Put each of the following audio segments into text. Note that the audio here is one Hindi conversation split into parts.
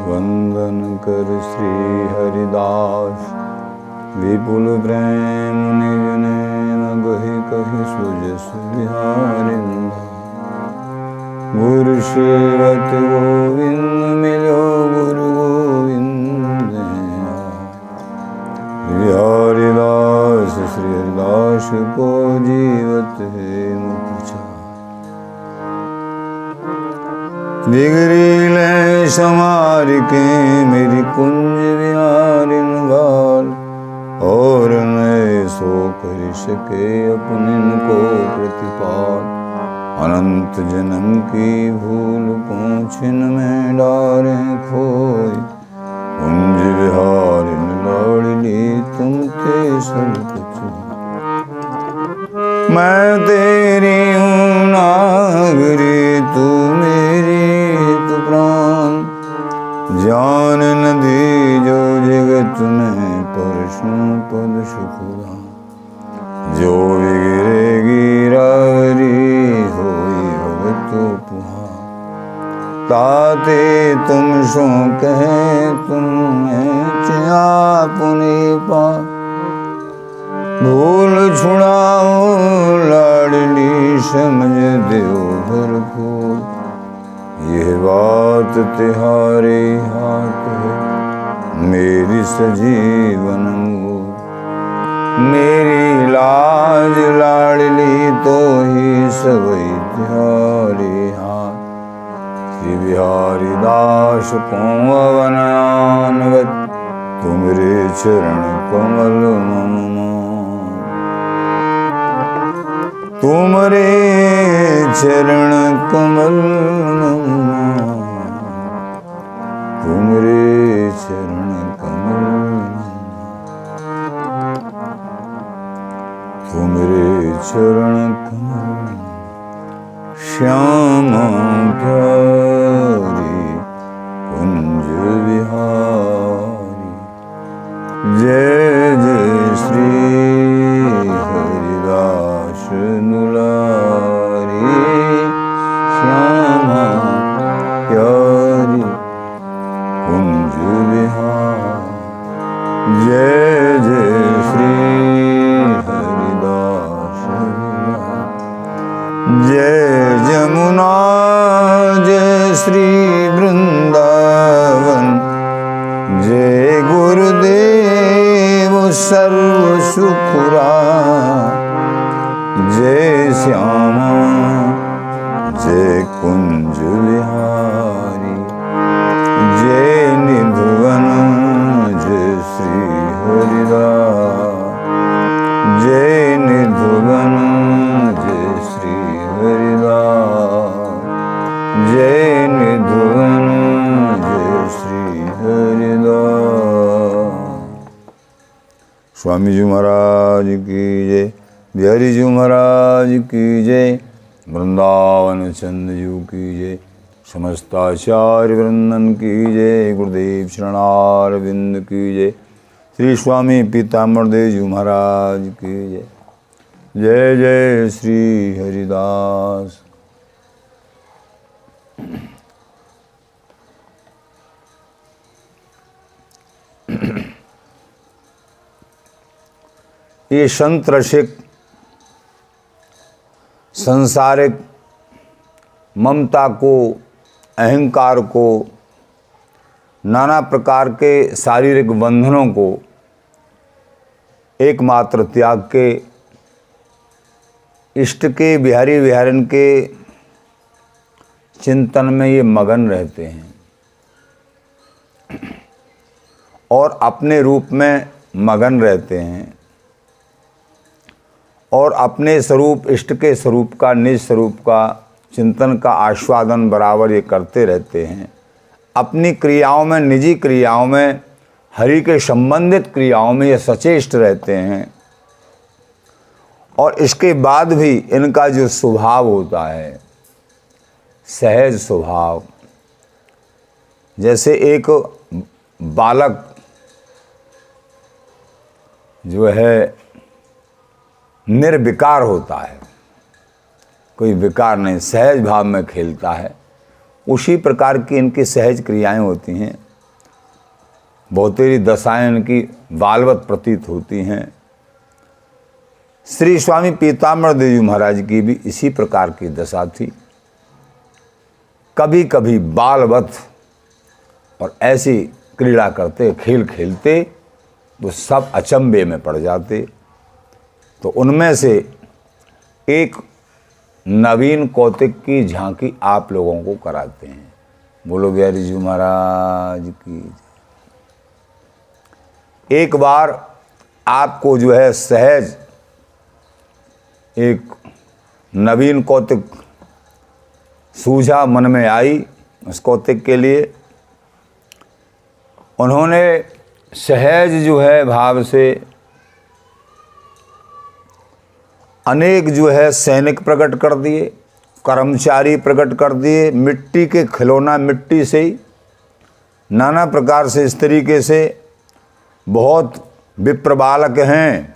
वंदन कर श्री हरिदास विपुल प्रेम निज नैन गहि कहि सुजस बिहारिंद गुरु सेवत गोविंद मिलो गुरु गोविंद हरिदास श्री हरिदास को जीवत है मुझा बिगड़ी ले समार के मेरी कुंज बिहारिन गाल और नए सो कर सके अपने को प्रतिपाल अनंत जन्म की भूल पूछन में डारे खोई कुंज बिहारिन लाडली तुम थे सब कुछ मैं तेरी हूँ नागरी तू मेरी तू प्राण जान नदी जो जगत में परशु पद सुखुरा जो बिगड़ेगी रावरी होई भगतो पुहा ताते तुम सो कहे तुम्हें चिया पुनि पा भूल छुड़ाओ लाडली समझ दो भरपूर यह बात तिहारे हाथ है मेरी सजीवन मेरी लाज लाडली तो ही सबई तिहारे हाथ श्री बिहारी दास को अवनानवत तुमरे चरण कमल मम तुमरे चरण कमल तुमरे चरण कमल तुमरे चरण कमल श्याम प्यारी कुंज बिहारी जय जय श्री हरिदास दुलारी श्यामा प्यारी कुंज बिहारी जय जय श्री हरिदास जय जमुना जय श्री वृंदावन जय गुरुदेव सर्व सुखुरा जय श्यामा जय कुंज बिहारी जय निभुवन जय श्री हरिदास जय निभुवन जय श्री हरिदास जय निधुवन जय श्री हरिदास। स्वामी जी महाराज की जय, बिहारी जी महाराज की जय, वृंदावन चंद जी की जय, समस्त आचार्य वृंदन की जय, गुरुदेव शरणारविंद की जय, श्री स्वामी पीताम्बर देव जी महाराज की जय। जय जय श्री हरिदास। ये संत रसिक संसारिक ममता को, अहंकार को, नाना प्रकार के शारीरिक बंधनों को एकमात्र त्याग के इष्ट के बिहारी बिहारिन के चिंतन में ये मगन रहते हैं और अपने रूप में मगन रहते हैं और अपने स्वरूप, इष्ट के स्वरूप का, निज स्वरूप का चिंतन का आस्वादन बराबर ये करते रहते हैं। अपनी क्रियाओं में, निजी क्रियाओं में, हरि के संबंधित क्रियाओं में ये सचेष्ट रहते हैं। और इसके बाद भी इनका जो स्वभाव होता है, सहज स्वभाव, जैसे एक बालक जो है निर्विकार होता है, कोई विकार नहीं, सहज भाव में खेलता है, उसी प्रकार की इनकी सहज क्रियाएं होती हैं। बहुतेरी दशाएं इनकी बालवत प्रतीत होती हैं। श्री स्वामी पीताम्बर देव जी महाराज की भी इसी प्रकार की दशा थी। कभी कभी बालवत और ऐसी क्रीड़ा करते, खेल खेलते वो सब अचंभे में पड़ जाते। तो उनमें से एक नवीन कौतिक की झांकी आप लोगों को कराते हैं। बोलो बिहारी जी महाराज की। एक बार आपको जो है सहज एक नवीन कौतिक सूझा, मन में आई उस कौतिक के लिए। उन्होंने सहज जो है भाव से अनेक जो है सैनिक प्रकट कर दिए, कर्मचारी प्रकट कर दिए, मिट्टी के खिलौना, मिट्टी से ही नाना प्रकार से इस तरीके से बहुत विप्र बालक हैं।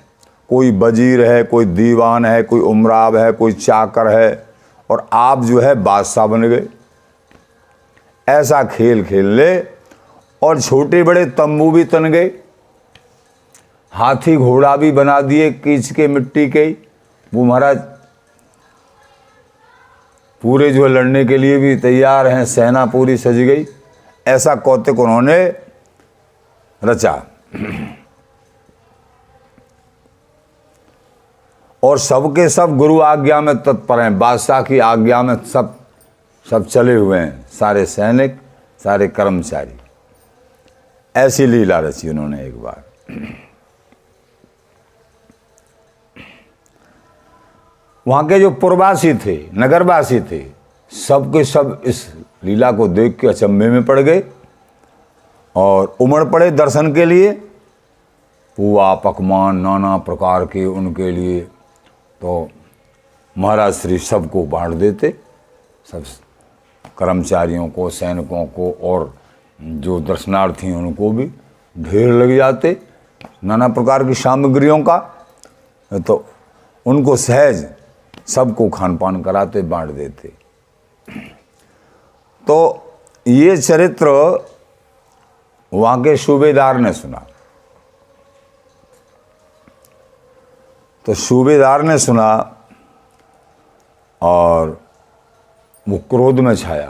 कोई वजीर है, कोई दीवान है, कोई उमराव है, कोई चाकर है, और आप जो है बादशाह बन गए। ऐसा खेल खेल ले, और छोटे बड़े तंबू भी तन गए, हाथी घोड़ा भी बना दिए कीच के, मिट्टी के। वो महाराज पूरे जो लड़ने के लिए भी तैयार हैं, सेना पूरी सज गई। ऐसा कौतिक उन्होंने रचा। और सबके सब गुरु आज्ञा में तत्पर हैं, बादशाह की आज्ञा में सब चले हुए हैं, सारे सैनिक, सारे कर्मचारी। ऐसी लीला रची उन्होंने एक बार। वहाँ के जो पुरवासी थे, नगरवासी थे, सब के सब इस लीला को देख के अचंभे में पड़ गए और उमड़ पड़े दर्शन के लिए। पुआ पकवान नाना प्रकार के उनके लिए तो महाराज श्री सबको बांट देते, सब कर्मचारियों को, सैनिकों को, और जो दर्शनार्थी उनको भी ढेर लग जाते नाना प्रकार की सामग्रियों का। तो उनको सहज सबको खान पान कराते, बांट देते। तो ये चरित्र वहाँ के सूबेदार ने सुना। तो सूबेदार ने सुना और वो क्रोध में छाया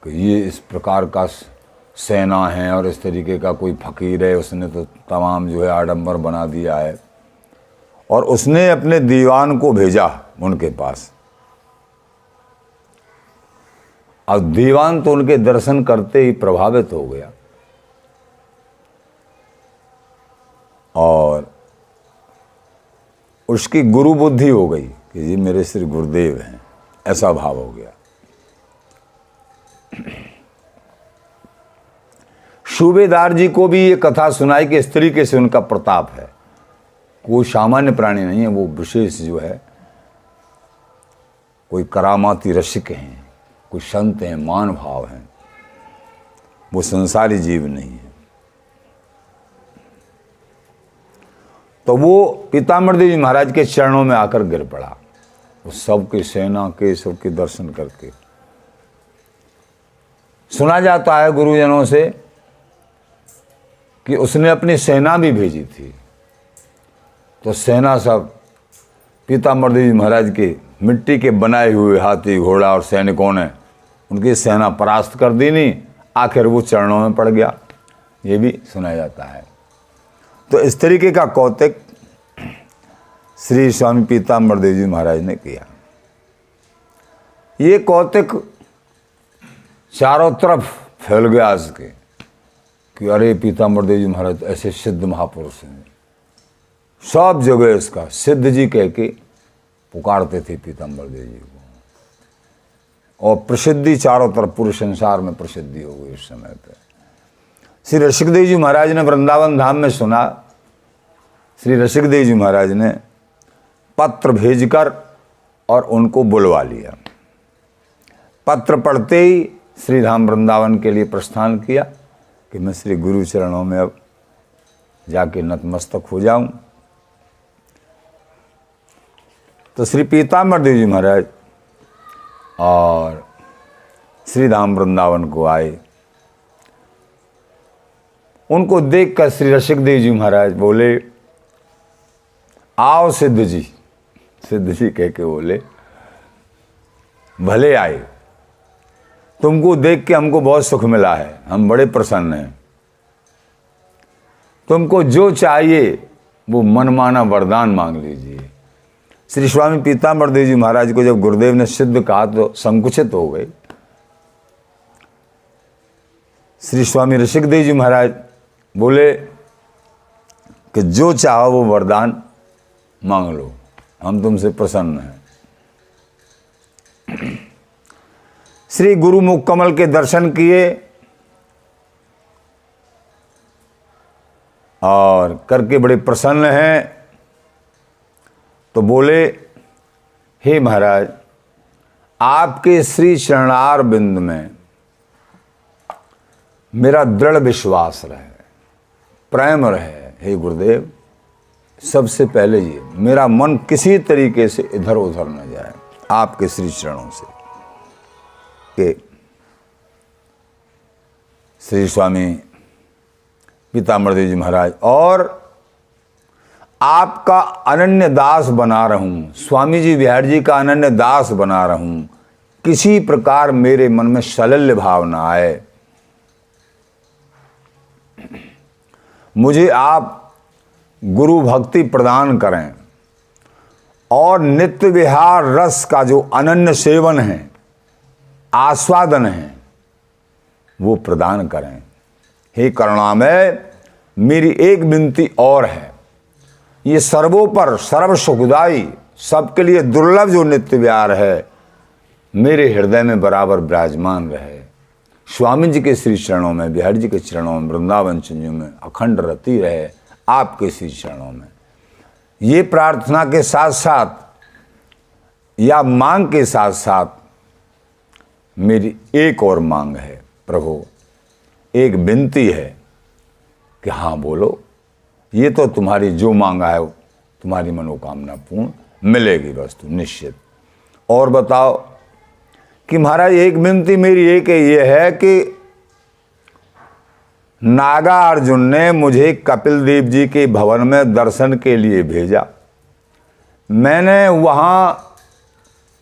कि ये इस प्रकार का सेना है और इस तरीके का कोई फकीर है, उसने तो तमाम जो है आडंबर बना दिया है। और उसने अपने दीवान को भेजा उनके पास। अब दीवान तो उनके दर्शन करते ही प्रभावित हो गया और उसकी गुरु बुद्धि हो गई कि ये मेरे श्री गुरुदेव हैं, ऐसा भाव हो गया। सूबेदार जी को भी ये कथा सुनाई कि इस तरीके से उनका प्रताप है। कोई सामान्य प्राणी नहीं है, वो विशेष जो है कोई करामाती रसिक हैं, कोई संत हैं, मान भाव हैं, वो संसारी जीव नहीं है। तो वो पीताम्बर देव जी महाराज के चरणों में आकर गिर पड़ा। उस सबके सेना के सबके दर्शन करके सुना जाता है गुरुजनों से कि उसने अपनी सेना भी भेजी थी। तो सेना सब पीताम्बर देव जी महाराज के मिट्टी के बनाए हुए हाथी घोड़ा और सैनिकों ने उनकी सेना परास्त कर दी नहीं, आखिर वो चरणों में पड़ गया। ये भी सुना जाता है। तो इस तरीके का कौतिक श्री स्वामी पीताम्बर देव जी महाराज ने किया। ये कौतिक चारों तरफ फैल गया इसके कि अरे पीताम्बर देव जी महाराज ऐसे सिद्ध महापुरुष हैं। सब जगह इसका सिद्ध जी कह के पुकारते थे पीताम्बर देव जी को, और प्रसिद्धि चारों तरफ पूरे संसार में प्रसिद्धि हो गई उस समय पे। श्री ऋषिकदेव जी महाराज ने वृंदावन धाम में सुना, श्री ऋषिकदेव जी महाराज ने पत्र भेजकर और उनको बुलवा लिया। पत्र पढ़ते ही श्री धाम वृंदावन के लिए प्रस्थान किया कि मैं श्री गुरु चरणों में अब जाके नतमस्तक हो जाऊं। तो श्री पीताम्बर देव जी महाराज और श्री धाम वृंदावन को आए। उनको देखकर श्री ऋषिकदेव जी महाराज बोले, आओ सिद्ध जी। सिद्ध जी कह के बोले, भले आए, तुमको देख के हमको बहुत सुख मिला है, हम बड़े प्रसन्न हैं। तुमको जो चाहिए वो मनमाना वरदान मांग लीजिए। श्री स्वामी पीताम्बर देव जी महाराज को जब गुरुदेव ने सिद्ध कहा तो संकुचित हो गए। श्री स्वामी ऋषिकदेव जी महाराज बोले कि जो चाहो वो वरदान मांग लो, हम तुमसे प्रसन्न हैं। श्री गुरु मुख कमल के दर्शन किए और करके बड़े प्रसन्न हैं। तो बोले, हे महाराज, आपके श्री चरणार बिंद में मेरा दृढ़ विश्वास रहे, प्रेम रहे। हे गुरुदेव, सबसे पहले ये मेरा मन किसी तरीके से इधर उधर न जाए आपके श्री चरणों से। के श्री स्वामी पीताम्बर देव जी महाराज और आपका अनन्य दास बना रहूं, स्वामी जी बिहार जी का अनन्य दास बना रहूं, किसी प्रकार मेरे मन में शल्य भाव न आए। मुझे आप गुरु भक्ति प्रदान करें और नित्य विहार रस का जो अनन्य सेवन है, आस्वादन है, वो प्रदान करें। हे करुणामय, मेरी एक विनती और है, ये सर्वोपर सर्व सुखदाई सबके लिए दुर्लभ जो नित्य विहार है मेरे हृदय में बराबर विराजमान रहे। स्वामी जी के श्री चरणों में, बिहारी जी के चरणों में, वृंदावन चंजू में अखंड रति रहे आपके श्री चरणों में। ये प्रार्थना के साथ साथ या मांग के साथ साथ मेरी एक और मांग है प्रभु, एक विनती है कि हाँ बोलो, ये तो तुम्हारी जो मांगा है तुम्हारी मनोकामना पूर्ण मिलेगी वस्तु निश्चित। और बताओ कि महाराज एक विनती मेरी एक ये है कि नागार्जुन ने मुझे कपिल देव जी के भवन में दर्शन के लिए भेजा। मैंने वहाँ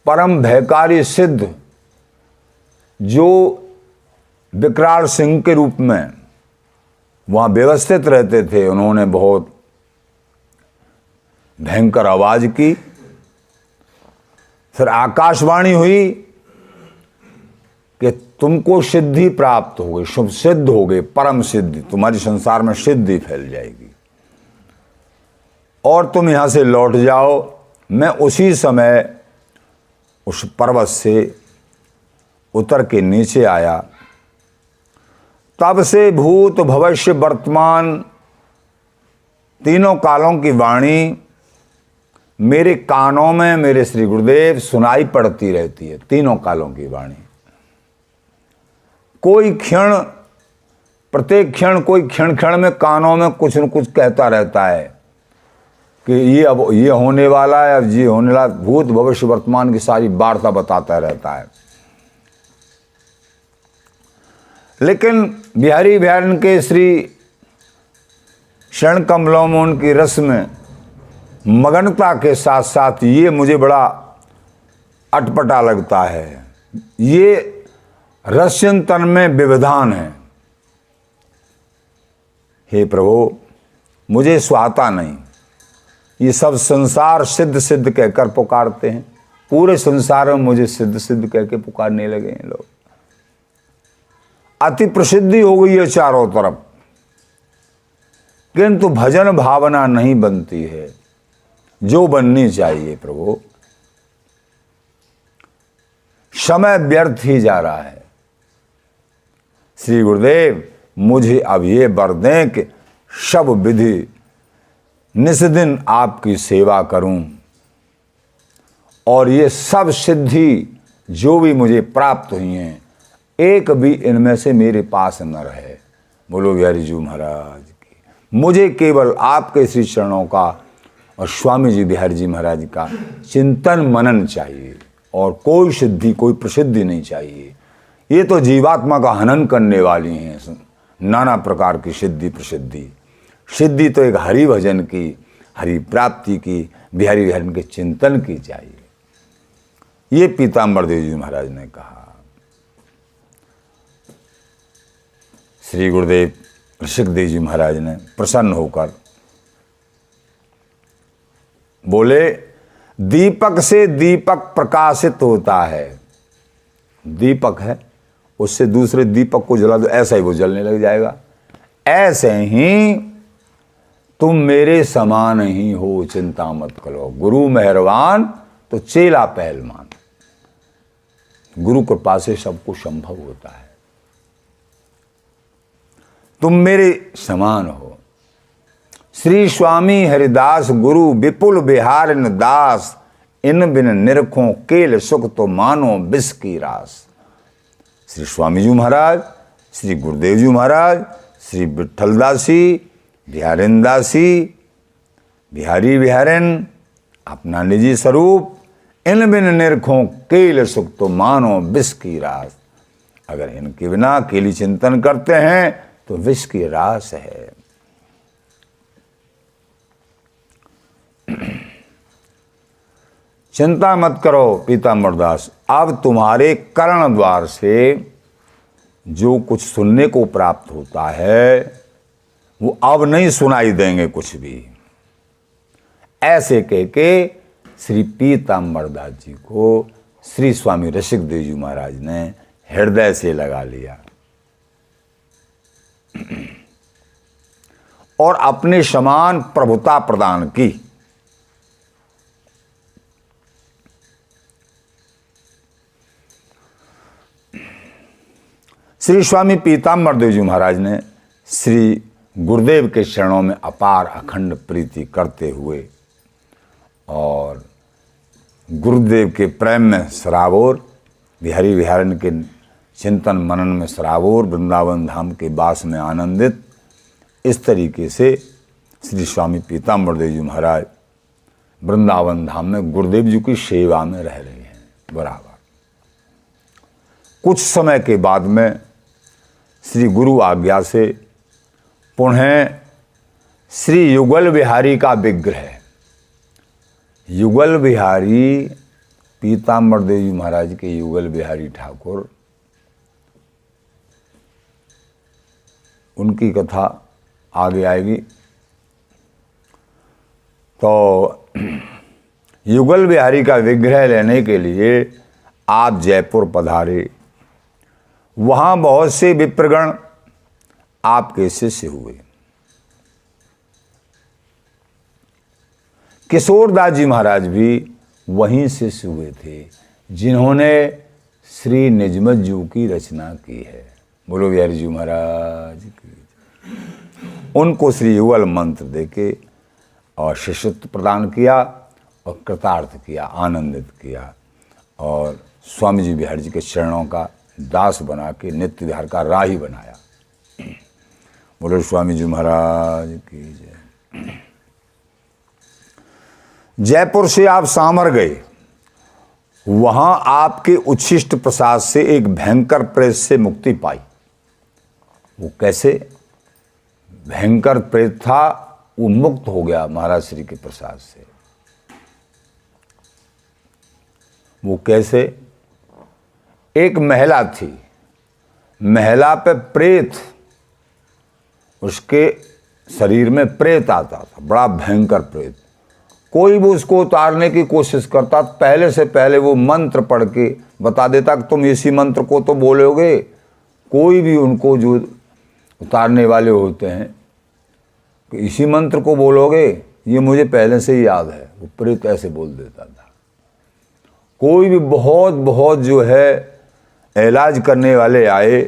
परम भयकारी सिद्ध जो विकराल सिंह के रूप में वहाँ व्यवस्थित रहते थे, उन्होंने बहुत भयंकर आवाज की। फिर आकाशवाणी हुई कि तुमको सिद्धि प्राप्त हो गई, शुभ सिद्ध हो गए, परम सिद्धि, तुम्हारी संसार में सिद्धि फैल जाएगी और तुम यहां से लौट जाओ। मैं उसी समय उस पर्वत से उतर के नीचे आया। तब से भूत भविष्य वर्तमान तीनों कालों की वाणी मेरे कानों में मेरे श्री गुरुदेव सुनाई पड़ती रहती है। तीनों कालों की वाणी कोई क्षण, प्रत्येक क्षण, कोई क्षण क्षण में कानों में कुछ न कुछ कहता रहता है कि ये अब ये होने वाला है, अब ये होने वाला, भूत भविष्य वर्तमान की सारी वार्ता बताता रहता है। लेकिन बिहारी बिहारन के श्री शरण कमलों में उनकी रस में मगनता के साथ साथ ये मुझे बड़ा अटपटा लगता है। ये रसचिंतन में व्यवधान है। हे प्रभु, मुझे सुहाता नहीं। ये सब संसार सिद्ध सिद्ध कहकर पुकारते हैं, पूरे संसार में मुझे सिद्ध सिद्ध कह के पुकारने लगे हैं लोग। अति प्रसिद्धि हो गई है चारों तरफ, किंतु भजन भावना नहीं बनती है जो बननी चाहिए। प्रभु, समय व्यर्थ ही जा रहा है। श्री गुरुदेव मुझे अब ये वर दें कि सब विधि निस्दिन आपकी सेवा करूं और ये सब सिद्धि जो भी मुझे प्राप्त हुई हैं एक भी इनमें से मेरे पास न रहे। बोलो बिहारी जी महाराज की। मुझे केवल आपके श्री चरणों का और स्वामी जी बिहारी जी महाराज का चिंतन मनन चाहिए और कोई सिद्धि कोई प्रसिद्धि नहीं चाहिए। ये तो जीवात्मा का हनन करने वाली हैं नाना प्रकार की सिद्धि प्रसिद्धि। सिद्धि तो एक हरि भजन की, हरि प्राप्ति की, बिहारी बिहारी के चिंतन की चाहिए। ये पीताम्बर देव जी महाराज ने कहा। श्री गुरुदेव ऋषिकदेव जी महाराज ने प्रसन्न होकर बोले, दीपक से दीपक प्रकाशित होता है। दीपक है, उससे दूसरे दीपक को जला दो, ऐसा ही वो जलने लग जाएगा। ऐसे ही तुम मेरे समान ही हो, चिंता मत करो। गुरु मेहरबान तो चेला पहलवान। गुरु कृपा से सब कुछ संभव होता है। तुम मेरे समान हो। श्री स्वामी हरिदास गुरु विपुल बिहारिन दास, इन बिन निरखों केल सुख तो मानो विष की रास। श्री स्वामी जी महाराज, श्री गुरुदेव जी महाराज, श्री विठलदासी, बिहारिन दासी, बिहारी बिहारिन अपना निजी स्वरूप, इन बिन निरखों केल सुख तो मानो विष की रास। अगर इनके बिना केली चिंतन करते हैं तो विष की रास है। चिंता मत करो पीताम्बर दास, अब तुम्हारे कर्ण द्वार से जो कुछ सुनने को प्राप्त होता है वो अब नहीं सुनाई देंगे कुछ भी। ऐसे कह के श्री पीताम्बर दास जी को श्री स्वामी ऋषिकदेव जी महाराज ने हृदय से लगा लिया और अपने समान प्रभुता प्रदान की। श्री स्वामी पीताम्बर देव जी महाराज ने श्री गुरुदेव के चरणों में अपार अखंड प्रीति करते हुए और गुरुदेव के प्रेम में सराबोर, बिहारी बिहारिन के चिंतन मनन में सराबोर, वृंदावन धाम के वास में आनंदित, इस तरीके से श्री स्वामी पीताम्बर देव जी महाराज वृंदावन धाम में गुरुदेव जी की सेवा में रह रहे हैं बराबर। कुछ समय के बाद में श्री गुरु आज्ञा से पुनः श्री युगल बिहारी का विग्रह, युगल बिहारी पीताम्बर देव जी महाराज के युगल बिहारी ठाकुर, उनकी कथा आगे आएगी। तो युगल बिहारी का विग्रह लेने के लिए आप जयपुर पधारे। वहाँ बहुत से विप्रगण आपके शिष्य हुए। किशोरदास जी महाराज भी वहीं शिष्य हुए थे जिन्होंने श्री निजमत जी की रचना की है। बोलो बिहारी जी महाराज की। उनको श्री युगल मंत्र देके और शिष्यत्व प्रदान किया और कृतार्थ किया, आनंदित किया और स्वामी जी बिहारी जी के चरणों का दास बना के नित्य विहार का राही बनाया। बोलो स्वामी जी महाराज की जय। जयपुर से आप सामर गए। वहां आपके उच्छिष्ट प्रसाद से एक भयंकर प्रेत से मुक्ति पाई। वो कैसे? भयंकर प्रेत था, वो मुक्त हो गया महाराज श्री के प्रसाद से। वो कैसे? एक महिला थी, महिला पे प्रेत, उसके शरीर में प्रेत आता था, बड़ा भयंकर प्रेत। कोई भी उसको उतारने की कोशिश करता, पहले से पहले वो मंत्र पढ़ के बता देता कि तुम इसी मंत्र को तो बोलोगे। कोई भी उनको जो उतारने वाले होते हैं कि इसी मंत्र को बोलोगे, ये मुझे पहले से ही याद है। वो प्रेत ऐसे बोल देता था। कोई भी बहुत बहुत जो है इलाज करने वाले आए,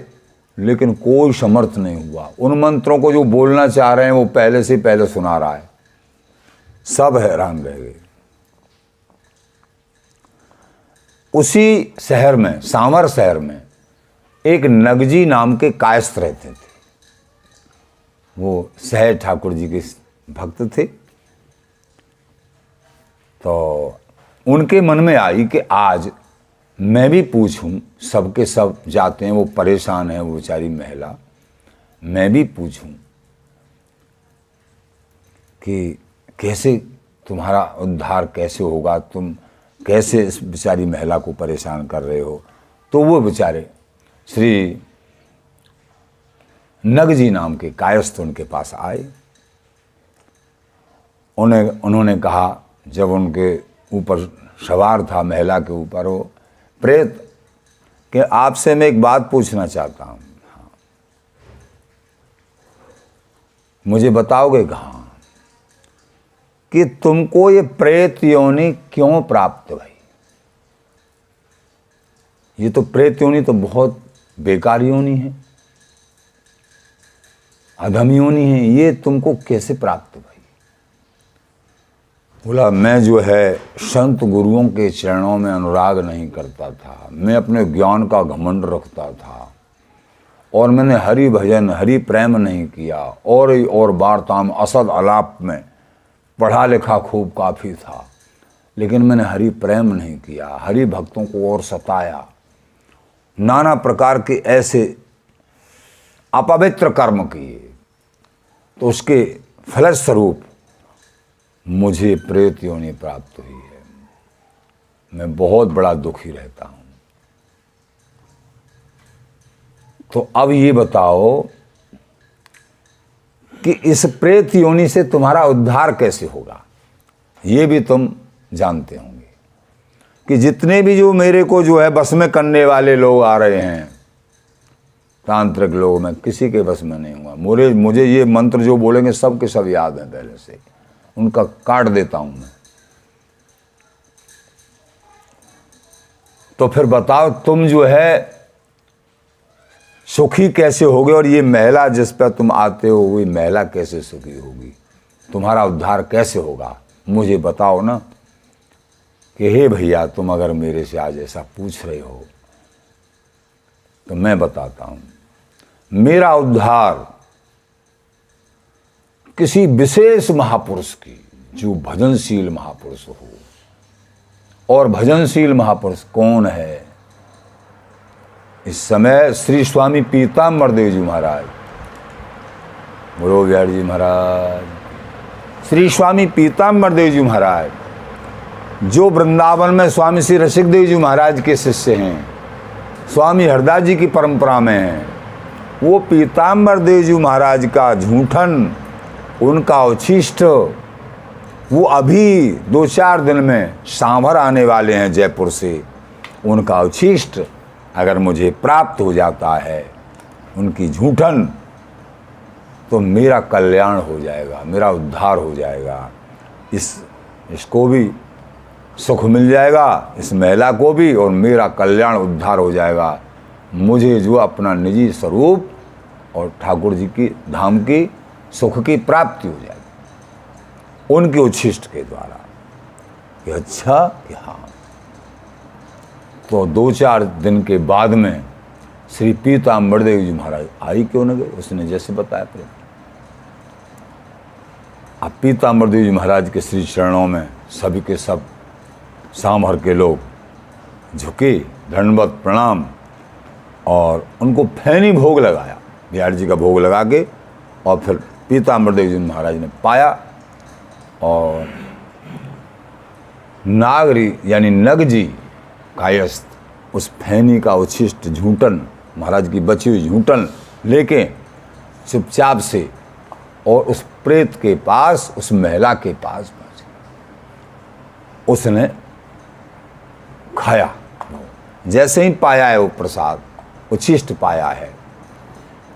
लेकिन कोई समर्थ नहीं हुआ। उन मंत्रों को जो बोलना चाह रहे हैं वो पहले से पहले सुना रहा है, सब हैरान रह गए। उसी शहर में, सांवर शहर में, एक नगजी नाम के कायस्थ रहते थे। वो सहज ठाकुर जी के भक्त थे। तो उनके मन में आई कि आज मैं भी पूछूं, सबके सब जाते हैं, वो परेशान है वो बेचारी महिला, मैं भी पूछूं कि कैसे तुम्हारा उद्धार कैसे होगा, तुम कैसे इस बेचारी महिला को परेशान कर रहे हो। तो वो बेचारे श्री नगजी नाम के कायस्थ उनके पास आए। उन्होंने कहा, जब उनके ऊपर सवार था, महिला के ऊपर वो प्रेत, कि आपसे मैं एक बात पूछना चाहता हूँ। हाँ, मुझे बताओगे कहाँ कि तुमको ये प्रेत योनि क्यों प्राप्त भाई? ये तो प्रेत योनि तो बहुत बेकार योनि है, अधम योनि है, ये तुमको कैसे प्राप्त भाई? बोला, मैं जो है संत गुरुओं के चरणों में अनुराग नहीं करता था, मैं अपने ज्ञान का घमंड रखता था, और मैंने हरि भजन हरि प्रेम नहीं किया, और वार्ताम असद अलाप में पढ़ा लिखा खूब काफ़ी था, लेकिन मैंने हरि प्रेम नहीं किया, हरि भक्तों को और सताया, नाना प्रकार के ऐसे अपवित्र कर्म किए। तो उसके फलस्वरूप मुझे प्रेत योनि प्राप्त हुई है। मैं बहुत बड़ा दुखी रहता हूँ। तो अब ये बताओ कि इस प्रेत योनि से तुम्हारा उद्धार कैसे होगा? ये भी तुम जानते होंगे कि जितने भी जो मेरे को जो है बस में करने वाले लोग आ रहे हैं, तांत्रिक लोग, मैं किसी के बस में नहीं हुआ। मुझे ये मंत्र जो बोलेंगे सब के सब याद हैं पहले से, उनका काट देता हूं मैं। तो फिर बताओ तुम जो है सुखी कैसे होगे, और ये महिला जिस पर तुम आते हो वो महिला कैसे सुखी होगी? तुम्हारा उद्धार कैसे होगा? मुझे बताओ ना कि हे भैया, तुम अगर मेरे से आज ऐसा पूछ रहे हो तो मैं बताता हूं। मेरा उद्धार किसी विशेष महापुरुष की, जो भजनशील महापुरुष हो। और भजनशील महापुरुष कौन है? इस समय श्री स्वामी पीताम्बर देव जी महाराज, बोलो बिहारी जी महाराज, श्री स्वामी पीताम्बर देव जी महाराज, जो वृंदावन में स्वामी श्री रसिक देव जी महाराज के शिष्य हैं, स्वामी हरदास जी की परंपरा में हैं, वो पीताम्बर देव जी महाराज का झूठन, उनका उच्छिष्ट, वो अभी 2-4 दिन में सांभर आने वाले हैं जयपुर से। उनका उच्छिष्ट अगर मुझे प्राप्त हो जाता है, उनकी झूठन, तो मेरा कल्याण हो जाएगा, मेरा उद्धार हो जाएगा। इसको भी सुख मिल जाएगा, इस महिला को भी, और मेरा कल्याण उद्धार हो जाएगा। मुझे जो अपना निजी स्वरूप और ठाकुर जी की धाम की सुख की प्राप्ति हो जाएगी उनके उच्छिष्ट के द्वारा। कि अच्छा कि हाँ। तो 2-4 दिन के बाद में श्री पीताम्बर देव जी महाराज आई क्यों न गए, उसने जैसे बताया प्रेम। अब पीताम्बर देव जी महाराज के श्री चरणों में सभी के सब सांभर के लोग झुके, दंडवत प्रणाम, और उनको फैनी भोग लगाया, बिहार जी का भोग लगा के, और फिर पीताम्बर देव जी महाराज ने पाया, और नागरी यानी नगजी कायस्थ उस फैनी का उच्छिष्ट झूठन, महाराज की बची हुई झूठन लेके चुपचाप से और उस प्रेत के पास, उस महिला के पास पहुंच गया। उसने खाया, जैसे ही पाया है वो प्रसाद, उच्छिष्ट पाया है,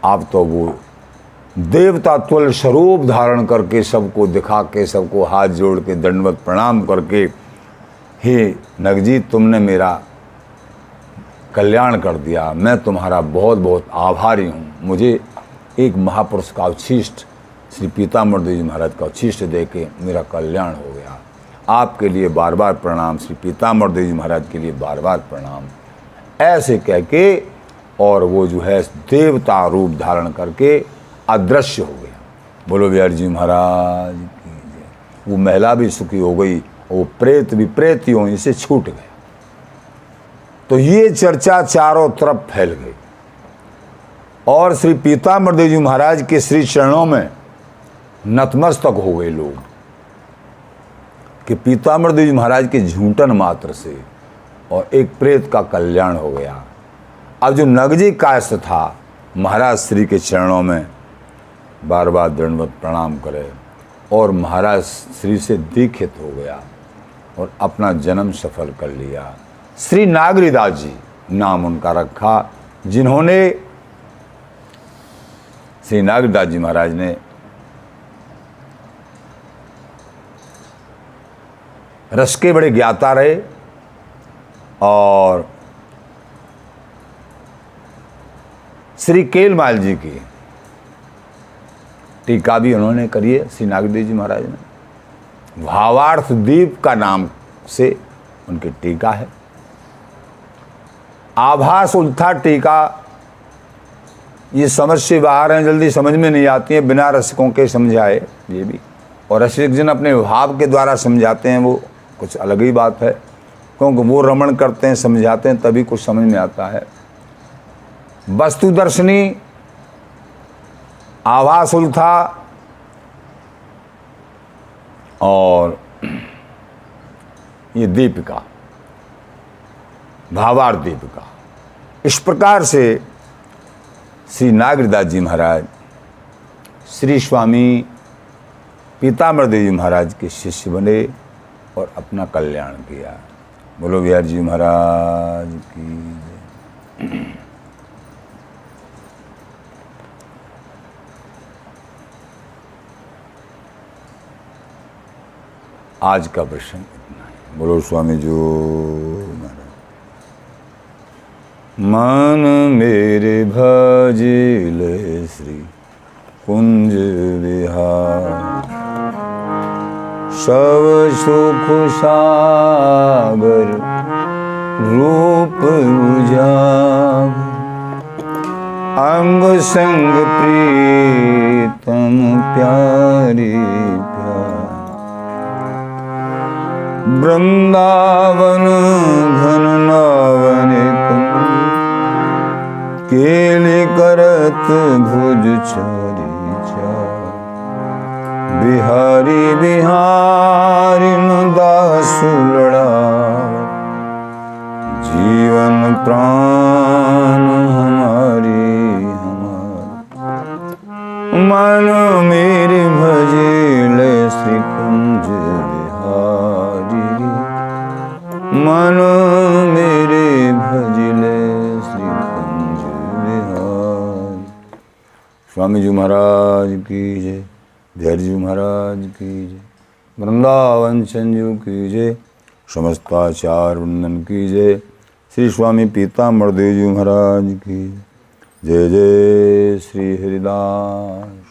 अब तो वो देवता तुल्य स्वरूप धारण करके सबको दिखा के, सबको हाथ जोड़ के दंडवत प्रणाम करके, हे नग जी, तुमने मेरा कल्याण कर दिया, मैं तुम्हारा बहुत बहुत आभारी हूँ। मुझे एक महापुरुष का उच्छिष्ट श्री पीताम्बर देव जी महाराज का उच्छिष्ट दे के मेरा कल्याण हो गया। आपके लिए बार बार प्रणाम, श्री पीताम्बर देव जी महाराज के लिए बार बार प्रणाम। ऐसे कह के और वो जो है देवता रूप धारण करके अदृश्य हो गया। बोलो बिहारी जी महाराज की जय। वो महिला भी सुखी हो गई, वो प्रेत भी प्रेतियों से छूट गया। तो ये चर्चा चारों तरफ फैल गई और श्री पीताम्बर देव जी महाराज के श्री चरणों में नतमस्तक हो गए लोग कि पीताम्बर देव जी महाराज के झूठन मात्र से और एक प्रेत का कल्याण हो गया। अब जो नगजी कायस्थ था, महाराज श्री के चरणों में बार बार दंडवत प्रणाम करे और महाराज श्री से दीक्षित हो गया और अपना जन्म सफल कर लिया। श्री नागरीदास जी नाम उनका रखा, जिन्होंने श्री नागरीदास जी महाराज ने रस के बड़े ज्ञाता रहे और श्री केलमाल जी की टीका भी उन्होंने करी है। श्री नागदेव जी महाराज ने भावार्थ दीप का नाम से उनकी टीका है। आभास उल्था टीका ये समझ से बाहर हैं, जल्दी समझ में नहीं आती है, बिना रसिकों के समझाए ये भी। और रसिक जन अपने भाव के द्वारा समझाते हैं, वो कुछ अलग ही बात है, क्योंकि वो रमण करते हैं, समझाते हैं, तभी कुछ समझ में आता है। वस्तु दर्शनी, आभास उल्था और ये दीपिका, भावार्थ दीपिका। इस प्रकार से श्री नागरीदास जी महाराज श्री स्वामी पीताम्बर देव जी महाराज के शिष्य बने और अपना कल्याण किया। बोलो बिहारी जी महाराज की जय। आज का प्रसंग इतना है। बोलो स्वामी जो महाराज। मन मेरे भजिले श्री कुंज विहार, सब सुख सागर रूप उजागर, अंग संग प्रीतम प्यारी प्यार, वृंदावन घन नावन केली करत भुज चारी चार, बिहारी बिहारी दासु लड़ा, जीवन प्राण हमारी हमार, मन मेरे भजिले श्री कुंज बिहारी, मन मेरे भजिले श्री कुंज बिहारी। स्वामी जी महाराज की जय, बिहारी जी महाराज की जय, वृंदावन संजू की जय, समस्त आचार्य वृंदन की जय, श्री स्वामी पीताम्बर देव जी महाराज की जय। जय श्री हरिदास।